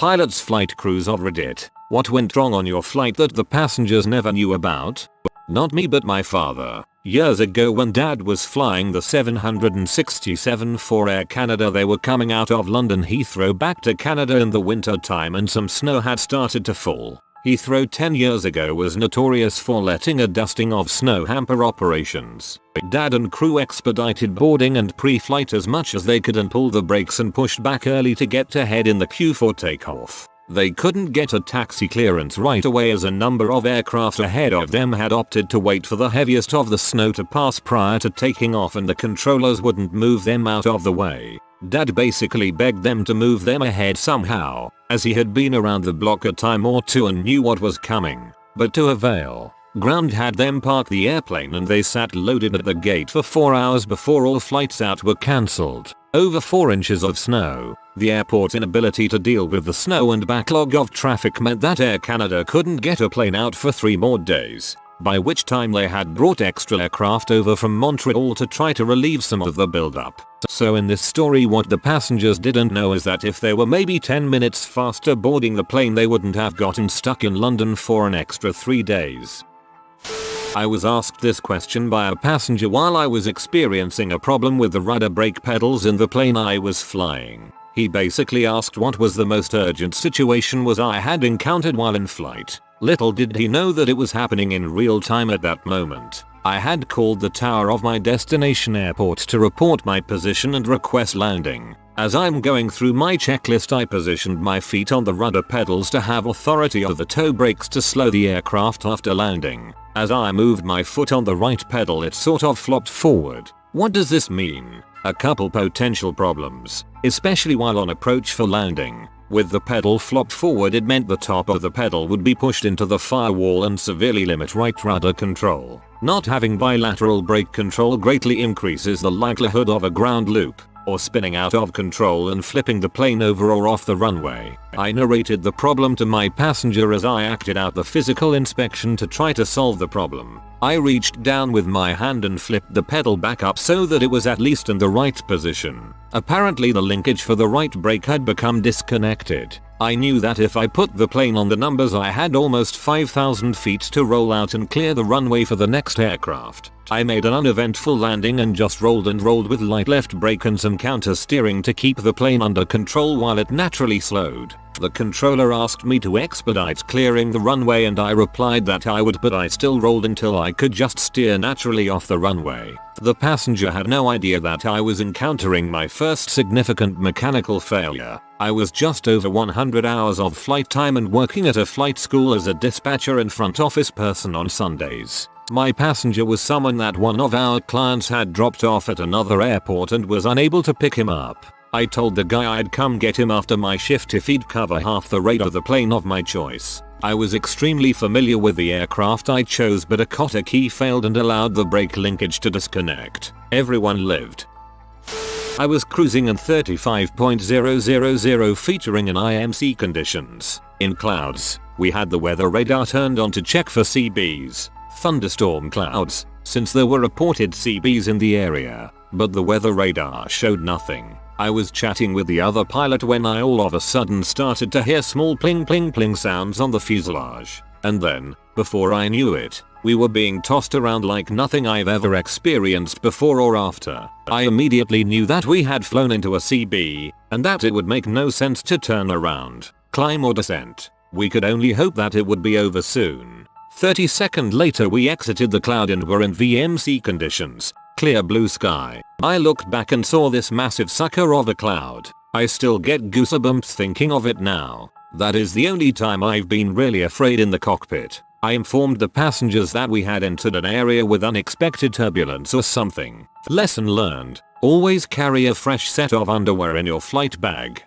Pilots flight crews of Reddit. What went wrong on your flight that the passengers never knew about? Not me but my father. Years ago when dad was flying the 767 for Air Canada, they were coming out of London Heathrow back to Canada in the winter time and some snow had started to fall. Heathrow 10 years ago was notorious for letting a dusting of snow hamper operations. Dad and crew expedited boarding and pre-flight as much as they could and pulled the brakes and pushed back early to get ahead in the queue for takeoff. They couldn't get a taxi clearance right away as a number of aircraft ahead of them had opted to wait for the heaviest of the snow to pass prior to taking off and the controllers wouldn't move them out of the way. Dad basically begged them to move them ahead somehow, as he had been around the block a time or two and knew what was coming. But to avail, ground had them park the airplane and they sat loaded at the gate for 4 hours before all flights out were cancelled. Over 4 inches of snow. The airport's inability to deal with the snow and backlog of traffic meant that Air Canada couldn't get a plane out for 3 more days, by which time they had brought extra aircraft over from Montreal to try to relieve some of the buildup. So in this story what the passengers didn't know is that if they were maybe 10 minutes faster boarding the plane they wouldn't have gotten stuck in London for an extra 3 days. I was asked this question by a passenger while I was experiencing a problem with the rudder brake pedals in the plane I was flying. He basically asked what was the most urgent situation I had encountered while in flight. Little did he know that it was happening in real time at that moment. I had called the tower of my destination airport to report my position and request landing. As I'm going through my checklist I positioned my feet on the rudder pedals to have authority of the toe brakes to slow the aircraft after landing. As I moved my foot on the right pedal it sort of flopped forward. What does this mean? A couple potential problems, especially while on approach for landing. With the pedal flopped forward it meant the top of the pedal would be pushed into the firewall and severely limit right rudder control. Not having bilateral brake control greatly increases the likelihood of a ground loop, or spinning out of control and flipping the plane over or off the runway. I narrated the problem to my passenger as I acted out the physical inspection to try to solve the problem. I reached down with my hand and flipped the pedal back up so that it was at least in the right position. Apparently the linkage for the right brake had become disconnected. I knew that if I put the plane on the numbers I had almost 5,000 feet to roll out and clear the runway for the next aircraft. I made an uneventful landing and just rolled and rolled with light left brake and some counter steering to keep the plane under control while it naturally slowed. The controller asked me to expedite clearing the runway and I replied that I would, but I still rolled until I could just steer naturally off the runway. The passenger had no idea that I was encountering my first significant mechanical failure. I was just over 100 hours of flight time and working at a flight school as a dispatcher and front office person on Sundays. My passenger was someone that one of our clients had dropped off at another airport and was unable to pick him up. I told the guy I'd come get him after my shift if he'd cover half the rate of the plane of my choice. I was extremely familiar with the aircraft I chose, but a cotter key failed and allowed the brake linkage to disconnect. Everyone lived. I was cruising in 35.000 featuring in IMC conditions. In clouds, we had the weather radar turned on to check for CBs, thunderstorm clouds, since there were reported CBs in the area, but the weather radar showed nothing. I was chatting with the other pilot when I all of a sudden started to hear small pling pling pling sounds on the fuselage. And then, before I knew it, we were being tossed around like nothing I've ever experienced before or after. I immediately knew that we had flown into a CB, and that it would make no sense to turn around, climb or descent. We could only hope that it would be over soon. 30 seconds later we exited the cloud and were in VMC conditions. Clear blue sky. I looked back and saw this massive sucker of a cloud. I still get goosebumps thinking of it now. That is the only time I've been really afraid in the cockpit. I informed the passengers that we had entered an area with unexpected turbulence or something. Lesson learned. Always carry a fresh set of underwear in your flight bag.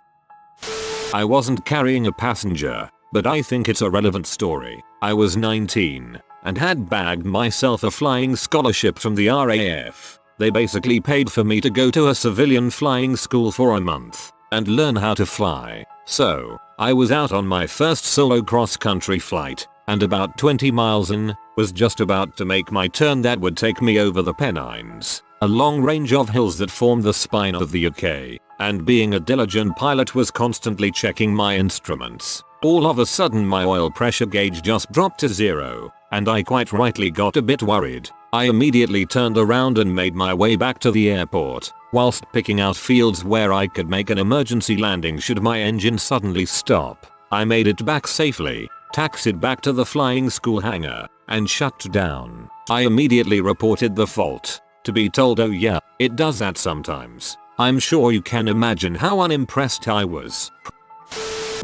I wasn't carrying a passenger, but I think it's a relevant story. I was 19 and had bagged myself a flying scholarship from the RAF. They basically paid for me to go to a civilian flying school for a month and learn how to fly. So, I was out on my first solo cross-country flight, and about 20 miles in, was just about to make my turn that would take me over the Pennines, a long range of hills that form the spine of the UK. and being a diligent pilot was constantly checking my instruments. All of a sudden my oil pressure gauge just dropped to 0, and I quite rightly got a bit worried. I immediately turned around and made my way back to the airport, whilst picking out fields where I could make an emergency landing should my engine suddenly stop. I made it back safely, taxied back to the flying school hangar, and shut down. I immediately reported the fault, to be told, oh yeah, it does that sometimes. I'm sure you can imagine how unimpressed I was.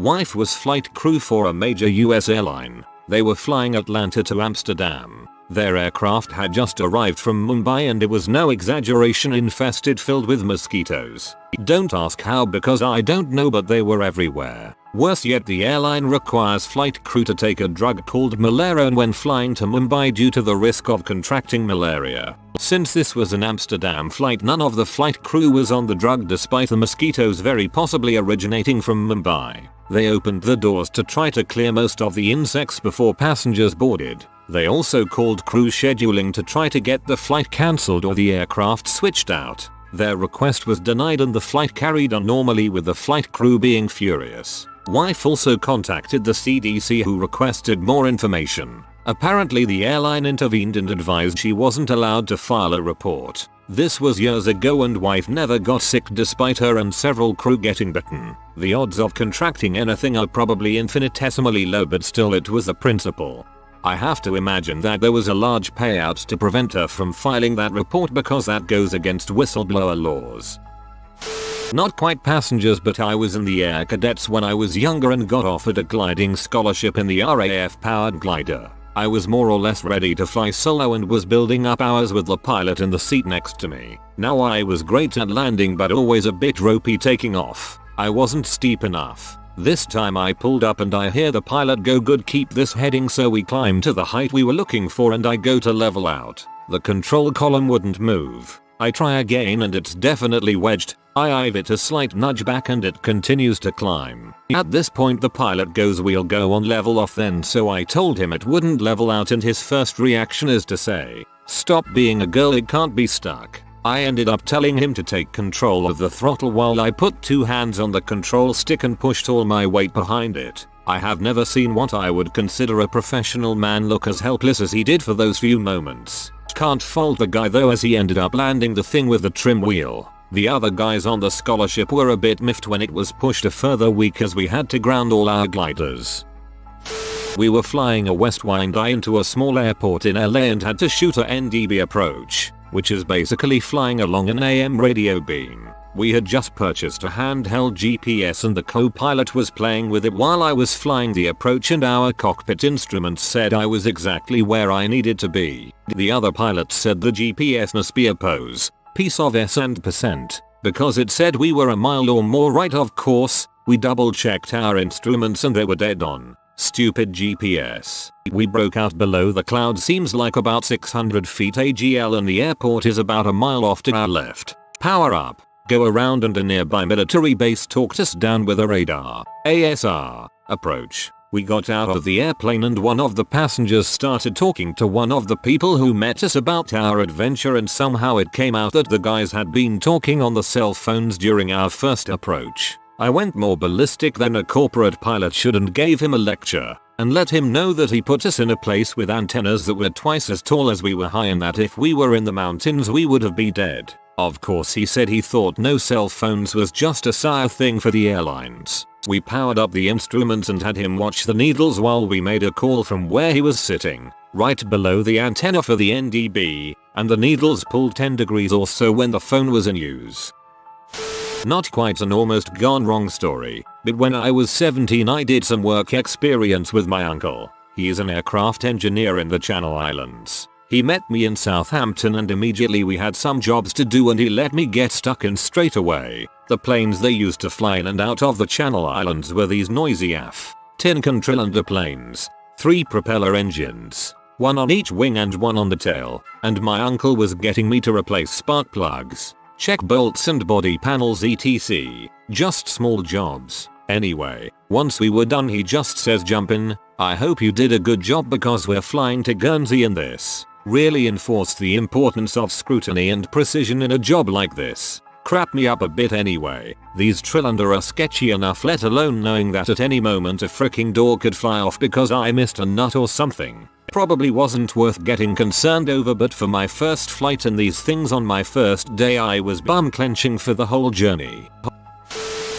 Wife was flight crew for a major US airline. They were flying Atlanta to Amsterdam. Their aircraft had just arrived from Mumbai and it was no exaggeration infested, filled with mosquitoes. Don't ask how, because I don't know, but they were everywhere. Worse yet, the airline requires flight crew to take a drug called Malarone when flying to Mumbai due to the risk of contracting malaria. Since this was an Amsterdam flight, none of the flight crew was on the drug despite the mosquitoes very possibly originating from Mumbai. They opened the doors to try to clear most of the insects before passengers boarded. They also called crew scheduling to try to get the flight cancelled or the aircraft switched out. Their request was denied and the flight carried on normally, with the flight crew being furious. Wife also contacted the CDC, who requested more information. Apparently the airline intervened and advised she wasn't allowed to file a report. This was years ago and wife never got sick despite her and several crew getting bitten. The odds of contracting anything are probably infinitesimally low, but still it was the principle. I have to imagine that there was a large payout to prevent her from filing that report, because that goes against whistleblower laws. Not quite passengers, but I was in the Air Cadets when I was younger and got offered a gliding scholarship in the RAF powered glider. I was more or less ready to fly solo and was building up hours with the pilot in the seat next to me. Now I was great at landing but always a bit ropey taking off. I wasn't steep enough. This time I pulled up and I hear the pilot go, "Good, keep this heading," so we climbed to the height we were looking for and I go to level out. The control column wouldn't move. I try again and it's definitely wedged. I give it a slight nudge back and it continues to climb. At this point the pilot goes, "We'll go on level off then," so I told him it wouldn't level out and his first reaction is to say, "Stop being a girl, it can't be stuck." I ended up telling him to take control of the throttle while I put 2 hands on the control stick and pushed all my weight behind it. I have never seen what I would consider a professional man look as helpless as he did for those few moments. Can't fault the guy though, as he ended up landing the thing with the trim wheel. The other guys on the scholarship were a bit miffed when it was pushed a further week as we had to ground all our gliders. We were flying a Westwind I into a small airport in LA and had to shoot a NDB approach, which is basically flying along an AM radio beam. We had just purchased a handheld GPS and the co-pilot was playing with it while I was flying the approach, and our cockpit instruments said I was exactly where I needed to be. The other pilot said the GPS must be a piece of S and percent, because it said we were a mile or more right. Of course, we double checked our instruments and they were dead on. Stupid GPS. We broke out below the clouds, seems like about 600 feet AGL, and the airport is about a mile off to our left. Power up, go around, and a nearby military base talked us down with a radar ASR approach. We got out of the airplane and one of the passengers started talking to one of the people who met us about our adventure, and somehow it came out that the guys had been talking on the cell phones during our first approach. I went more ballistic than a corporate pilot should and gave him a lecture and let him know that he put us in a place with antennas that were twice as tall as we were high, and that if we were in the mountains we would have been dead. Of course he said he thought no cell phones was just a sire thing for the airlines. We powered up the instruments and had him watch the needles while we made a call from where he was sitting, right below the antenna for the NDB, and the needles pulled 10 degrees or so when the phone was in use. Not quite an almost gone wrong story, but when I was 17 I did some work experience with my uncle. He is an aircraft engineer in the Channel Islands. He met me in Southampton and immediately we had some jobs to do and he let me get stuck in straight away. The planes they used to fly in and out of the Channel Islands were these noisy tin contrillander planes. 3 propeller engines, 1 on each wing and 1 on the tail, and my uncle was getting me to replace spark plugs, check bolts and body panels etc. Just small jobs. Anyway, once we were done he just says, "Jump in, I hope you did a good job because we're flying to Guernsey," and this really enforced the importance of scrutiny and precision in a job like this. Crap me up a bit anyway. These Trillander are sketchy enough, let alone knowing that at any moment a freaking door could fly off because I missed a nut or something. Probably wasn't worth getting concerned over, but for my first flight and these things on my first day I was bum clenching for the whole journey.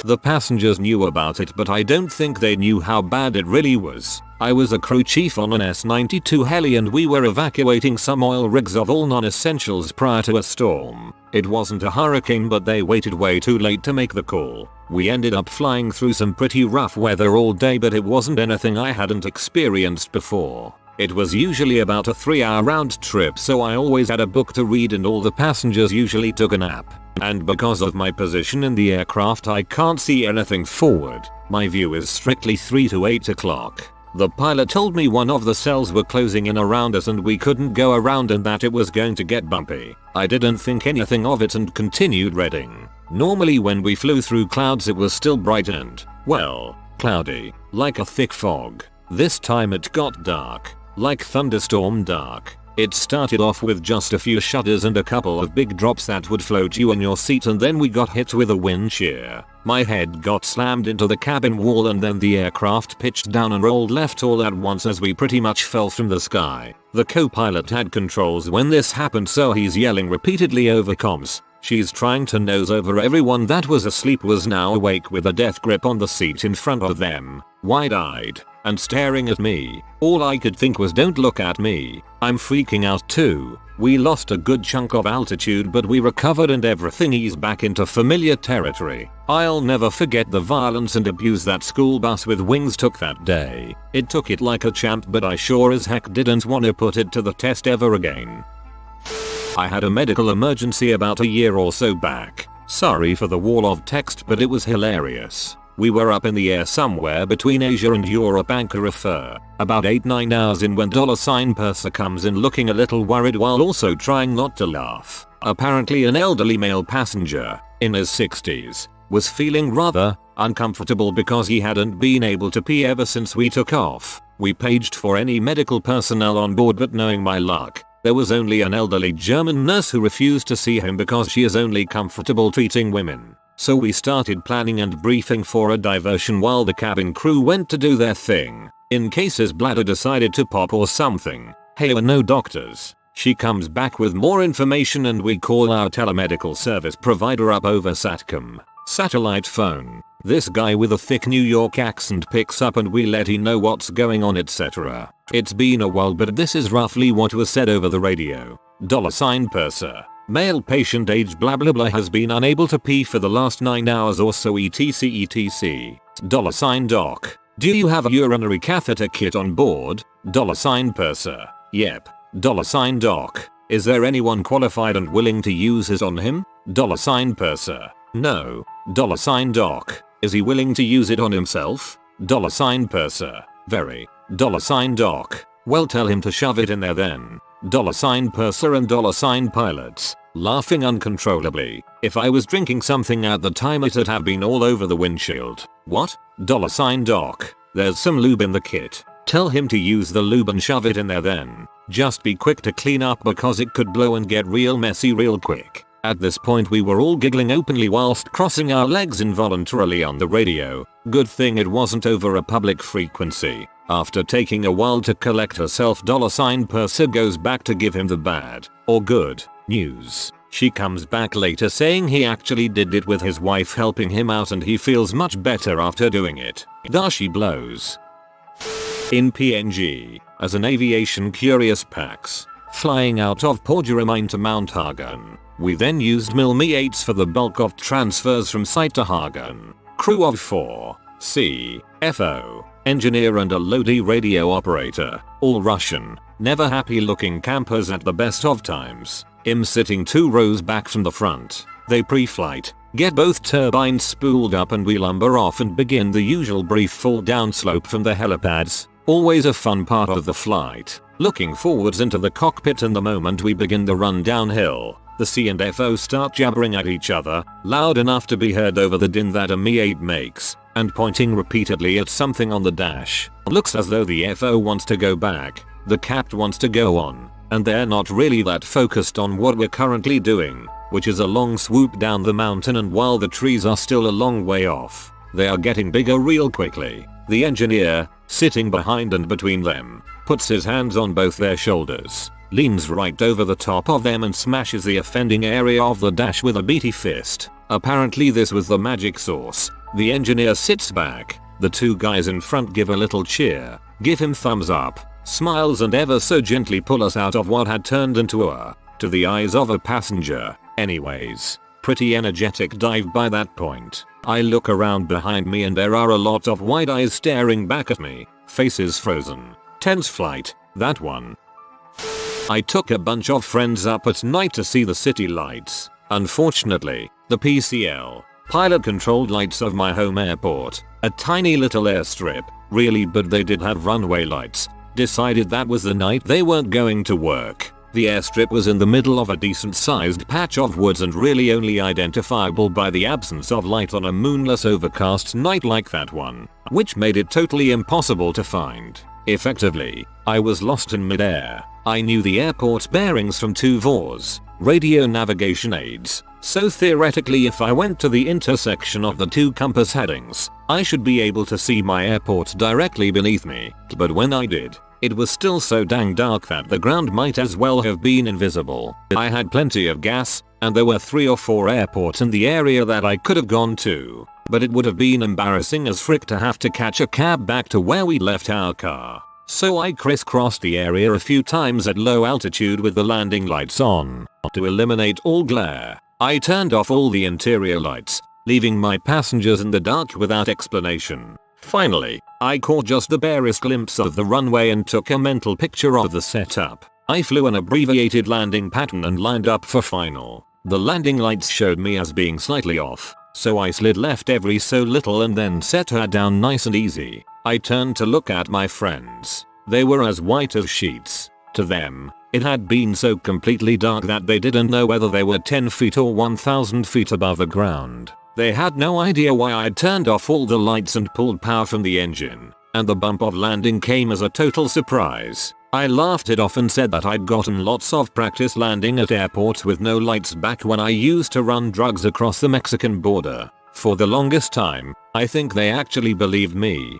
The passengers knew about it, but I don't think they knew how bad it really was. I was a crew chief on an S-92 heli and we were evacuating some oil rigs of all non-essentials prior to a storm. It wasn't a hurricane, but they waited way too late to make the call. We ended up flying through some pretty rough weather all day, but it wasn't anything I hadn't experienced before. It was usually about a 3-hour round trip, so I always had a book to read and all the passengers usually took a nap. And because of my position in the aircraft I can't see anything forward. My view is strictly 3 to 8 o'clock. The pilot told me one of the cells were closing in around us and we couldn't go around and that it was going to get bumpy. I didn't think anything of it and continued reading. Normally when we flew through clouds it was still bright and, well, cloudy, like a thick fog. This time it got dark, like thunderstorm dark. It started off with just a few shudders and a couple of big drops that would float you in your seat, and then we got hit with a wind shear. My head got slammed into the cabin wall and then the aircraft pitched down and rolled left all at once as we pretty much fell from the sky. The co-pilot had controls when this happened, so he's yelling repeatedly over comms. She's trying to nose over everyone that was asleep was now awake with a death grip on the seat in front of them, wide-eyed, and staring at me. All I could think was don't look at me. I'm freaking out too. We lost a good chunk of altitude but we recovered and everything eased back into familiar territory. I'll never forget the violence and abuse that school bus with wings took that day. It took it like a champ, but I sure as heck didn't want to put it to the test ever again. I had a medical emergency about a year or so back. Sorry for the wall of text, but it was hilarious. We were up in the air somewhere between Asia and Europe, anchor refer, about 8-9 hours in when $Purser comes in looking a little worried while also trying not to laugh. Apparently an elderly male passenger, in his 60s, was feeling rather uncomfortable because he hadn't been able to pee ever since we took off. We paged for any medical personnel on board, but knowing my luck, there was only an elderly German nurse who refused to see him because she is only comfortable treating women. So we started planning and briefing for a diversion while the cabin crew went to do their thing, in case his bladder decided to pop or something. Hey, we're no doctors. She comes back with more information and we call our telemedical service provider up over Satcom, satellite phone. This guy with a thick New York accent picks up and we let him know what's going on, etc. It's been a while, but this is roughly what was said over the radio. $Purser. Male patient age blah blah blah has been unable to pee for the last 9 hours or so etc etc. $Doc. Do you have a urinary catheter kit on board? $Purser. Yep. $Doc. Is there anyone qualified and willing to use his on him? $Purser. No. $Doc. Is he willing to use it on himself? $Purser. Very. $Doc. Well, tell him to shove it in there then. $Purser and $pilots, laughing uncontrollably. If I was drinking something at the time it'd have been all over the windshield. What? $Doc. There's some lube in the kit. Tell him to use the lube and shove it in there then. Just be quick to clean up because it could blow and get real messy real quick. At this point we were all giggling openly whilst crossing our legs involuntarily on the radio. Good thing it wasn't over a public frequency. After taking a while to collect herself, $Purser goes back to give him the bad, or good, news. She comes back later saying he actually did it with his wife helping him out and he feels much better after doing it. Dashie Blows. In PNG, as an aviation curious pax, flying out of Port Jermaine to Mount Hagen. We then used Mi-8s for the bulk of transfers from site to Hagen. Crew of 4, CFO, engineer and a low-D radio operator, all Russian, never happy looking campers at the best of times. I'm sitting 2 rows back from the front. They pre-flight, get both turbines spooled up and we lumber off and begin the usual brief fall down slope from the helipads. Always a fun part of the flight. Looking forwards into the cockpit, and the moment we begin the run downhill, the C and FO start jabbering at each other, loud enough to be heard over the din that a Mi-8 makes, and pointing repeatedly at something on the dash. Looks as though the FO wants to go back, the capt wants to go on, and they're not really that focused on what we're currently doing. which is a long swoop down the mountain, and while the trees are still a long way off, they are getting bigger real quickly. The engineer, sitting behind and between them, puts his hands on both their shoulders, leans right over the top of them and smashes the offending area of the dash with a beefy fist. Apparently this was the magic sauce. The engineer sits back, the two guys in front give a little cheer, give him thumbs up, smiles and ever so gently pull us out of what had turned into a, to the eyes of a passenger, anyways, pretty energetic dive by that point. I look around behind me and there are a lot of wide eyes staring back at me, faces frozen. Tense flight, that one. I took a bunch of friends up at night to see the city lights. Unfortunately, the PCL, pilot controlled lights of my home airport, a tiny little airstrip, really, but they did have runway lights, decided that was the night they weren't going to work. The airstrip was in the middle of a decent sized patch of woods and really only identifiable by the absence of light on a moonless overcast night like that one, which made it totally impossible to find. Effectively, I was lost in midair. I knew the airport bearings from 2 VORs, radio navigation aids, so theoretically if I went to the intersection of the 2 compass headings, I should be able to see my airport directly beneath me, but when I did, it was still so dang dark that the ground might as well have been invisible. I had plenty of gas, and there were 3 or 4 airports in the area that I could have gone to, but it would have been embarrassing as frick to have to catch a cab back to where we left our car. So I crisscrossed the area a few times at low altitude with the landing lights on. To eliminate all glare, I turned off all the interior lights, leaving my passengers in the dark without explanation. Finally, I caught just the barest glimpse of the runway and took a mental picture of the setup. I flew an abbreviated landing pattern and lined up for final. The landing lights showed me as being slightly off, so I slid left every so little and then set her down nice and easy. I turned to look at my friends. They were as white as sheets. To them, it had been so completely dark that they didn't know whether they were 10 feet or 1,000 feet above the ground. They had no idea why I'd turned off all the lights and pulled power from the engine, and the bump of landing came as a total surprise. I laughed it off and said that I'd gotten lots of practice landing at airports with no lights back when I used to run drugs across the Mexican border. For the longest time, I think they actually believed me.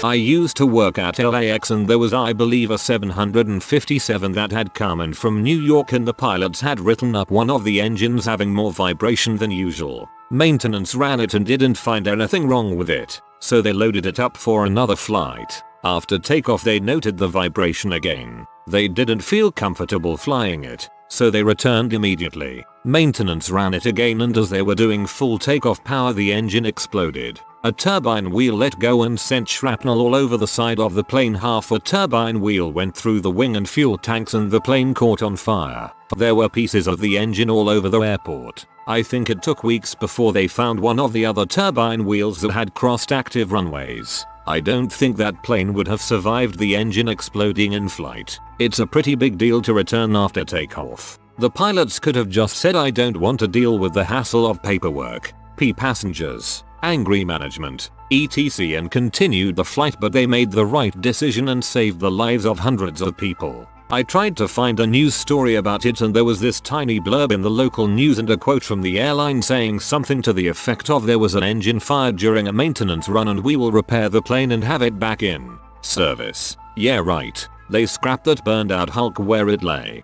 I used to work at LAX and there was, I believe, a 757 that had come in from New York and the pilots had written up one of the engines having more vibration than usual. Maintenance ran it and didn't find anything wrong with it, so they loaded it up for another flight. After takeoff they noted the vibration again. They didn't feel comfortable flying it, so they returned immediately. Maintenance ran it again and as they were doing full takeoff power the engine exploded. A turbine wheel let go and sent shrapnel all over the side of the plane. Half a turbine wheel went through the wing and fuel tanks and the plane caught on fire. There were pieces of the engine all over the airport. I think it took weeks before they found one of the other turbine wheels that had crossed active runways. I don't think that plane would have survived the engine exploding in flight. It's a pretty big deal to return after takeoff. The pilots could have just said, I don't want to deal with the hassle of paperwork, passengers, angry management, etc. and continued the flight, but they made the right decision and saved the lives of hundreds of people. I tried to find a news story about it and there was this tiny blurb in the local news and a quote from the airline saying something to the effect of, there was an engine fired during a maintenance run and we will repair the plane and have it back in service. Yeah, right. They scrapped that burned out hulk where it lay.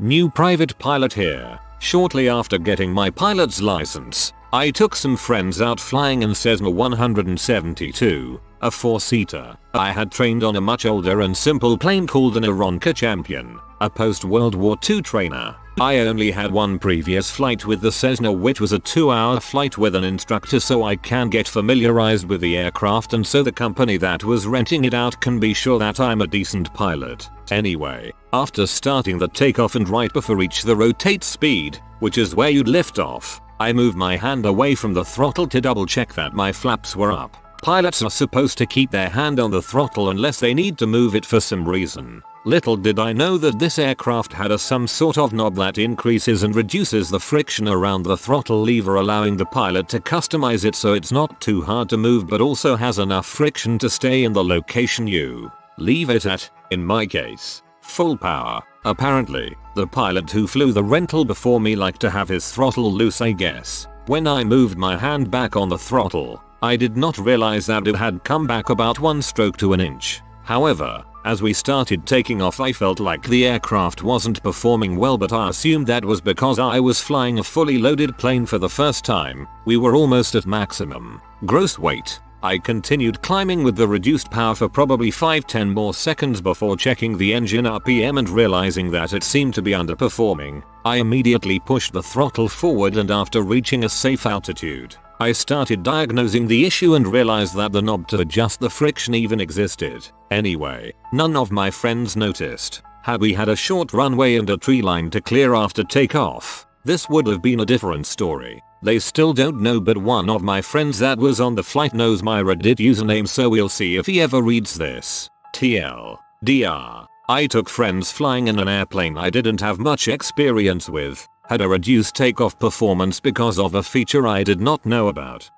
New private pilot here. Shortly after getting my pilot's license, I took some friends out flying in Cessna 172, a 4-seater. I had trained on a much older and simple plane called an Aeronca Champion, a post-World War II trainer. I only had one previous flight with the Cessna, which was a 2-hour flight with an instructor, so I can get familiarized with the aircraft and so the company that was renting it out can be sure that I'm a decent pilot. Anyway, after starting the takeoff and right before reach the rotate speed, which is where you'd lift off, I moved my hand away from the throttle to double check that my flaps were up. Pilots are supposed to keep their hand on the throttle unless they need to move it for some reason. Little did I know that this aircraft had some sort of knob that increases and reduces the friction around the throttle lever, allowing the pilot to customize it so it's not too hard to move but also has enough friction to stay in the location you leave it at, in my case, full power. Apparently, the pilot who flew the rental before me liked to have his throttle loose, I guess. When I moved my hand back on the throttle, I did not realize that it had come back about 1 stroke to an inch. However, as we started taking off, I felt like the aircraft wasn't performing well, but I assumed that was because I was flying a fully loaded plane for the first time. We were almost at maximum gross weight. I continued climbing with the reduced power for probably 5-10 more seconds before checking the engine RPM and realizing that it seemed to be underperforming. I immediately pushed the throttle forward, and after reaching a safe altitude, I started diagnosing the issue and realized that the knob to adjust the friction even existed. Anyway, none of my friends noticed. Had we had a short runway and a tree line to clear after takeoff, this would have been a different story. They still don't know, but one of my friends that was on the flight knows my Reddit username, so we'll see if he ever reads this. TLDR. I took friends flying in an airplane I didn't have much experience with. Had a reduced takeoff performance because of a feature I did not know about.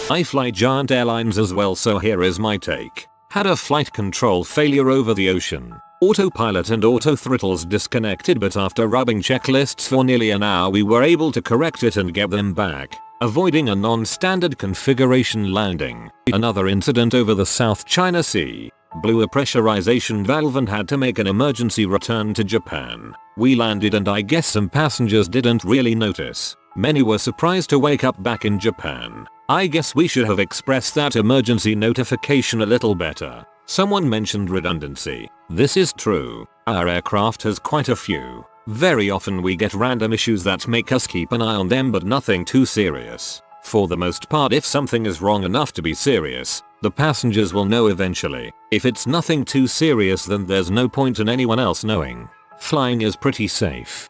I fly giant airlines as well, so here is my take. Had a flight control failure over the ocean. Autopilot and auto throttles disconnected, but after rubbing checklists for nearly an hour we were able to correct it and get them back, avoiding a non-standard configuration landing. Another incident over the South China Sea. Blew a pressurization valve and had to make an emergency return to Japan. We landed and I guess some passengers didn't really notice. Many were surprised to wake up back in Japan. I guess we should have expressed that emergency notification a little better. Someone mentioned redundancy. This is true. Our aircraft has quite a few. Very often we get random issues that make us keep an eye on them, but nothing too serious. For the most part, if something is wrong enough to be serious, the passengers will know eventually. If it's nothing too serious, then there's no point in anyone else knowing. Flying is pretty safe.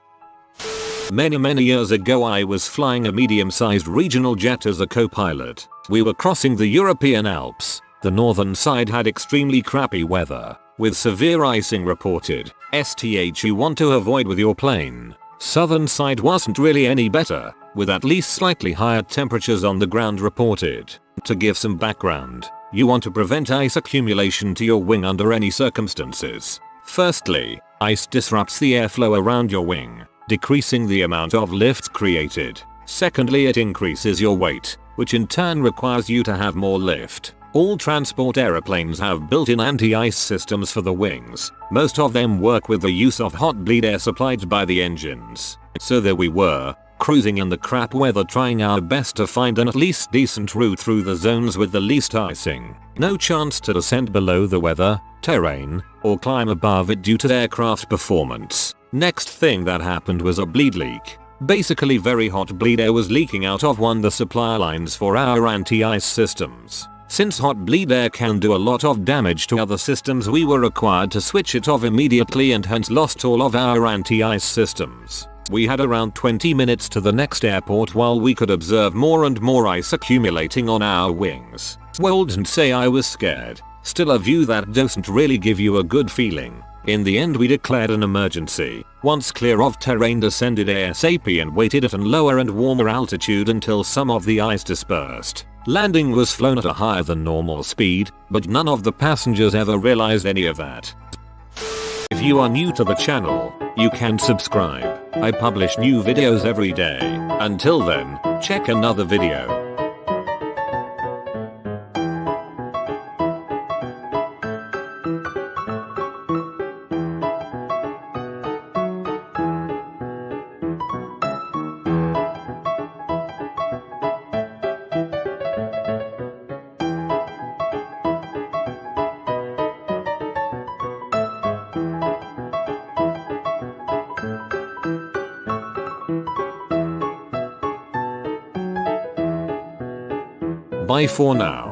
Many years ago I was flying a medium-sized regional jet as a co-pilot. We were crossing the European Alps. The northern side had extremely crappy weather, with severe icing reported. STH you want to avoid with your plane. Southern side wasn't really any better, with at least slightly higher temperatures on the ground reported. To give some background, you want to prevent ice accumulation to your wing under any circumstances. Firstly, ice disrupts the airflow around your wing, decreasing the amount of lift created. Secondly, it increases your weight, which in turn requires you to have more lift. All transport aeroplanes have built-in anti-ice systems for the wings. Most of them work with the use of hot bleed air supplied by the engines. So there we were, cruising in the crap weather, trying our best to find an at least decent route through the zones with the least icing. No chance to descend below the weather, terrain, or climb above it due to aircraft performance. Next thing that happened was a bleed leak. Basically very hot bleed air was leaking out of one of the supply lines for our anti-ice systems. Since hot bleed air can do a lot of damage to other systems, we were required to switch it off immediately and hence lost all of our anti-ice systems. We had around 20 minutes to the next airport while we could observe more and more ice accumulating on our wings. Well, don't say I was scared. Still, a view that doesn't really give you a good feeling. In the end we declared an emergency. Once clear of terrain, descended ASAP and waited at a lower and warmer altitude until some of the ice dispersed. Landing was flown at a higher than normal speed, but none of the passengers ever realized any of that. If you are new to the channel, you can subscribe. I publish new videos every day. Until then, check another video. Bye for now.